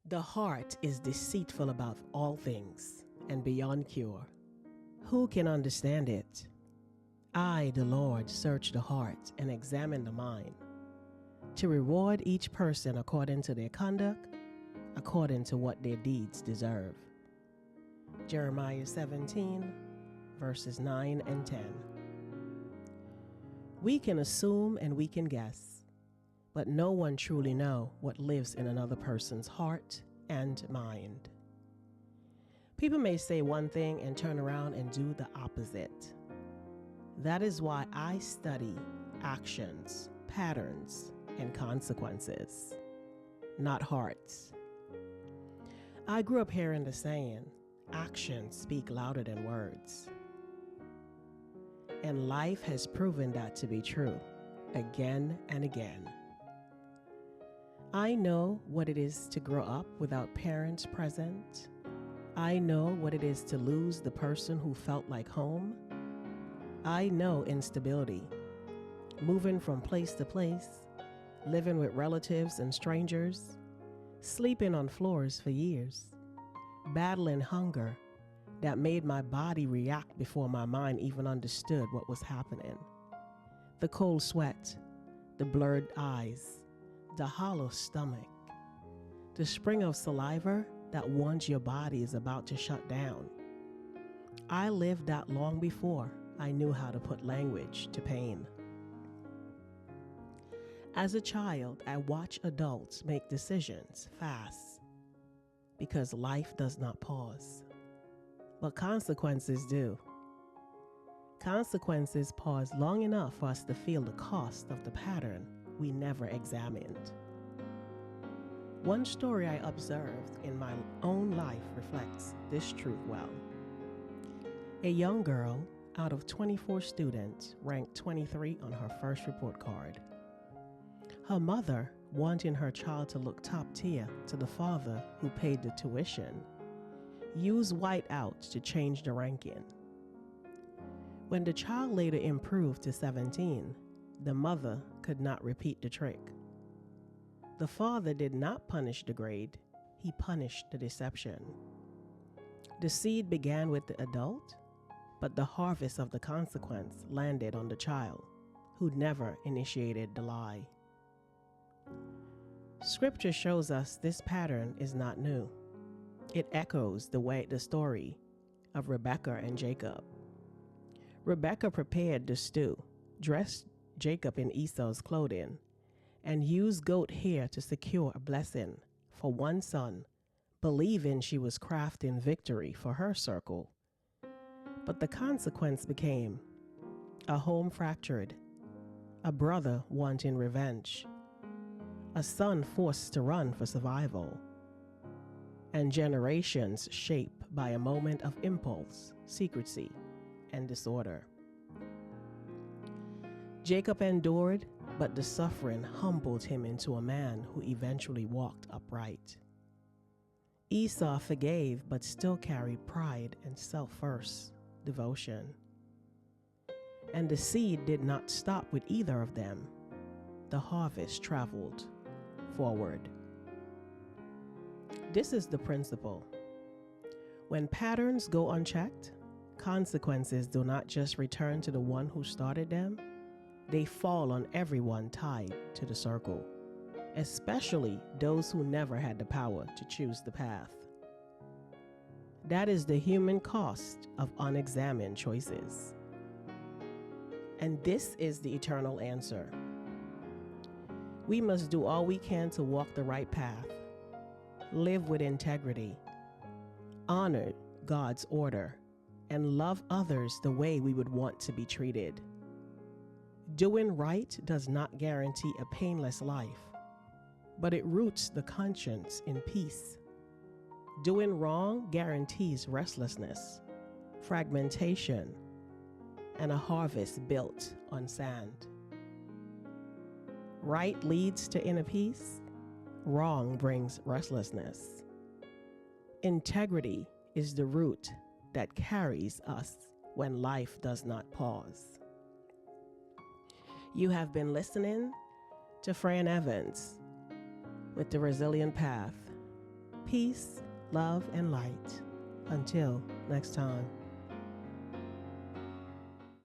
The heart is deceitful above all things and beyond cure. Who can understand it? I, the Lord, search the heart and examine the mind, to reward each person according to their conduct, according to what their deeds deserve. Jeremiah 17, verses 9 and 10. We can assume and we can guess, but no one truly knows what lives in another person's heart and mind. People may say one thing and turn around and do the opposite. That is why I study actions, patterns, and consequences, not hearts. I grew up hearing the saying, actions speak louder than words. And life has proven that to be true again and again. I know what it is to grow up without parents present. I know what it is to lose the person who felt like home. I know instability, moving from place to place, living with relatives and strangers, sleeping on floors for years, battling hunger that made my body react before my mind even understood what was happening. The cold sweat, the blurred eyes, the hollow stomach, the spring of saliva that warns your body is about to shut down. I lived that long before I knew how to put language to pain. As a child, I watched adults make decisions fast because life does not pause, but consequences do. Consequences pause long enough for us to feel the cost of the pattern we never examined. One story I observed in my own life reflects this truth well. A young girl out of 24 students ranked 23 on her first report card. Her mother, wanting her child to look top tier to the father who paid the tuition, used whiteouts to change the ranking. When the child later improved to 17, the mother could not repeat the trick. The father did not punish the grade, he punished the deception. The seed began with the adult, but the harvest of the consequence landed on the child, who never initiated the lie. Scripture shows us this pattern is not new. It echoes the story of Rebekah and Jacob. Rebekah prepared the stew, dressed Jacob in Esau's clothing, and used goat hair to secure a blessing for one son, believing she was crafting victory for her circle. But the consequence became a home fractured, a brother wanting revenge, a son forced to run for survival, and generations shaped by a moment of impulse, secrecy, and disorder. Jacob endured, but the suffering humbled him into a man who eventually walked upright. Esau forgave, but still carried pride and self-first devotion. And the seed did not stop with either of them. The harvest traveled forward. This is the principle. When patterns go unchecked, consequences do not just return to the one who started them, they fall on everyone tied to the circle, especially those who never had the power to choose the path. That is the human cost of unexamined choices. And this is the eternal answer. We must do all we can to walk the right path, live with integrity, honor God's order, and love others the way we would want to be treated. Doing right does not guarantee a painless life, but it roots the conscience in peace. Doing wrong guarantees restlessness, fragmentation, and a harvest built on sand. Right leads to inner peace, wrong brings restlessness. Integrity is the root that carries us when life does not pause. You have been listening to Fran Evans with The Resilient Path. Peace, love, and light. Until next time.